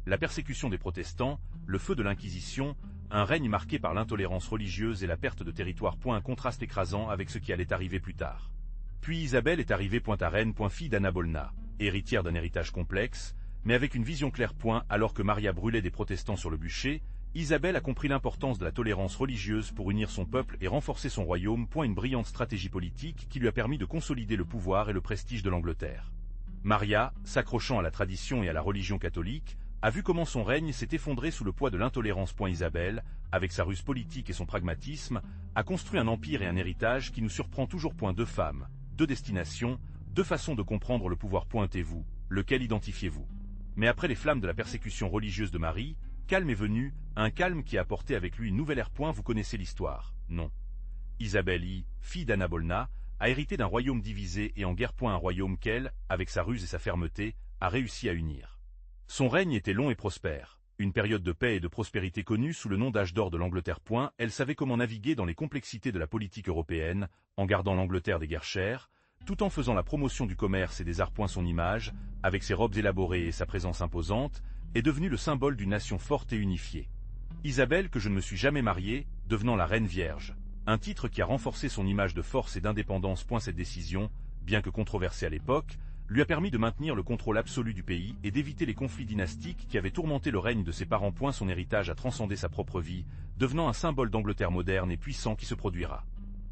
La persécution des protestants, le feu de l'Inquisition, un règne marqué par l'intolérance religieuse et la perte de territoire. Un contraste écrasant avec ce qui allait arriver plus tard. Puis Isabelle est arrivée. À reine. Fille d'Anna Bolna, héritière d'un héritage complexe, mais avec une vision claire. Alors que Maria brûlait des protestants sur le bûcher, Isabelle a compris l'importance de la tolérance religieuse pour unir son peuple et renforcer son royaume. Une brillante stratégie politique qui lui a permis de consolider le pouvoir et le prestige de l'Angleterre. Maria, s'accrochant à la tradition et à la religion catholique, a vu comment son règne s'est effondré sous le poids de l'intolérance. Isabelle, avec sa ruse politique et son pragmatisme, a construit un empire et un héritage qui nous surprend toujours. Deux femmes, deux destinations, deux façons de comprendre le pouvoir. Et vous, lequel identifiez-vous? Mais après les flammes de la persécution religieuse de Marie, calme est venu, un calme qui a apporté avec lui une nouvelle ère. Vous connaissez l'histoire, non? Isabelle I, fille d'Anna Bolna, a hérité d'un royaume divisé et en guerre. Un royaume qu'elle, avec sa ruse et sa fermeté, a réussi à unir. Son règne était long et prospère, une période de paix et de prospérité connue sous le nom d'âge d'or de l'Angleterre. Elle savait comment naviguer dans les complexités de la politique européenne, en gardant l'Angleterre des guerres chères, tout en faisant la promotion du commerce et des arts. Son image, avec ses robes élaborées et sa présence imposante, est devenue le symbole d'une nation forte et unifiée. Isabelle, que je ne me suis jamais mariée, devenant la reine vierge, un titre qui a renforcé son image de force et d'indépendance. Cette décision, bien que controversée à l'époque, lui a permis de maintenir le contrôle absolu du pays et d'éviter les conflits dynastiques qui avaient tourmenté le règne de ses parents. Son héritage a transcendé sa propre vie, devenant un symbole d'Angleterre moderne et puissant qui se produira.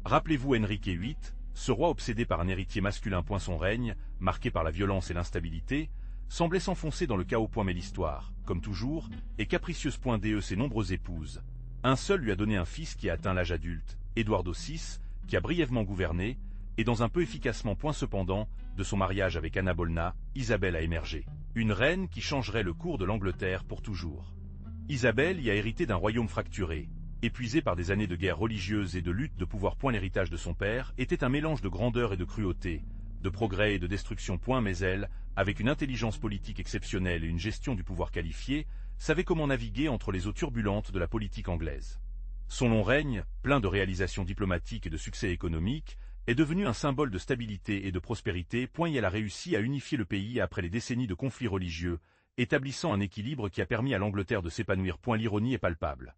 Rappelez-vous Henrique VIII, ce roi obsédé par un héritier masculin. Son règne, marqué par la violence et l'instabilité, semblait s'enfoncer dans le chaos. Mais l'histoire, comme toujours, est capricieuse. De ses nombreuses épouses, un seul lui a donné un fils qui a atteint l'âge adulte, Édouard VI, qui a brièvement gouverné, et dans un peu efficacement. Cependant, de son mariage avec Anna Bolna, Isabelle a émergé. Une reine qui changerait le cours de l'Angleterre pour toujours. Isabelle y a hérité d'un royaume fracturé, épuisé par des années de guerre religieuse et de lutte de pouvoir. L'héritage de son père était un mélange de grandeur et de cruauté, de progrès et de destruction. Mais elle, avec une intelligence politique exceptionnelle et une gestion du pouvoir qualifiée, savait comment naviguer entre les eaux turbulentes de la politique anglaise. Son long règne, plein de réalisations diplomatiques et de succès économiques, est devenu un symbole de stabilité et de prospérité. Elle a réussi à unifier le pays après les décennies de conflits religieux, établissant un équilibre qui a permis à l'Angleterre de s'épanouir. L'ironie est palpable.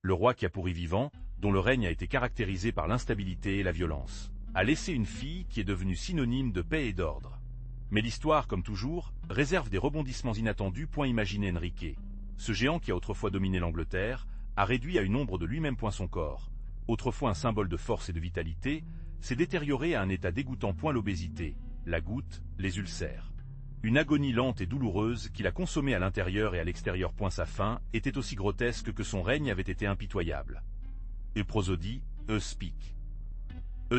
Le roi qui a pourri vivant, dont le règne a été caractérisé par l'instabilité et la violence, a laissé une fille qui est devenue synonyme de paix et d'ordre. Mais l'histoire, comme toujours, réserve des rebondissements inattendus. Imaginez Henrique, ce géant qui a autrefois dominé l'Angleterre, a réduit à une ombre de lui-même. Son corps, autrefois un symbole de force et de vitalité, s'est détérioré à un état dégoûtant. L'obésité, la goutte, les ulcères. Une agonie lente et douloureuse qui l'a consommé à l'intérieur et à l'extérieur. Sa fin était aussi grotesque que son règne avait été impitoyable. Prosodie, speak.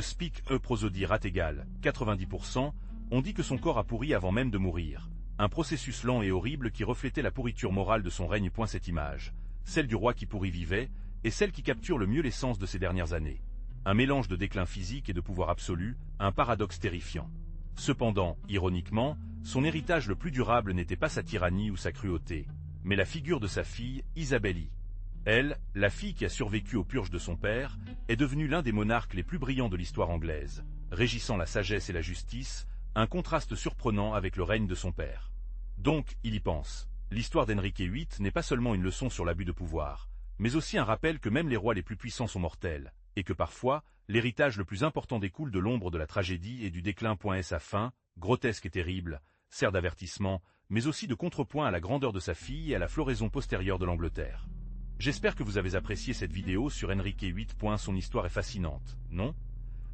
Speak, prosodie rat égale 90%, on dit que son corps a pourri avant même de mourir. Un processus lent et horrible qui reflétait la pourriture morale de son règne. Cette image, celle du roi qui pourrit vivait, est celle qui capture le mieux l'essence de ces dernières années. Un mélange de déclin physique et de pouvoir absolu, un paradoxe terrifiant. Cependant, ironiquement, son héritage le plus durable n'était pas sa tyrannie ou sa cruauté, mais la figure de sa fille, Isabelle I. Elle, la fille qui a survécu aux purges de son père, est devenue l'un des monarques les plus brillants de l'histoire anglaise, régissant la sagesse et la justice, un contraste surprenant avec le règne de son père. Donc, il y pense. L'histoire d'Henrique VIII n'est pas seulement une leçon sur l'abus de pouvoir, mais aussi un rappel que même les rois les plus puissants sont mortels, et que parfois, l'héritage le plus important découle de l'ombre de la tragédie et du déclin. Et sa fin, grotesque et terrible, sert d'avertissement, mais aussi de contrepoint à la grandeur de sa fille et à la floraison postérieure de l'Angleterre. J'espère que vous avez apprécié cette vidéo sur Henrique VIII. Son histoire est fascinante, non?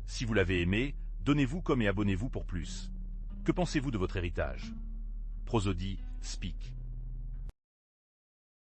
Si vous l'avez aimé, donnez-vous comme et abonnez-vous pour plus. Que pensez-vous de votre héritage? Prosodie, speak.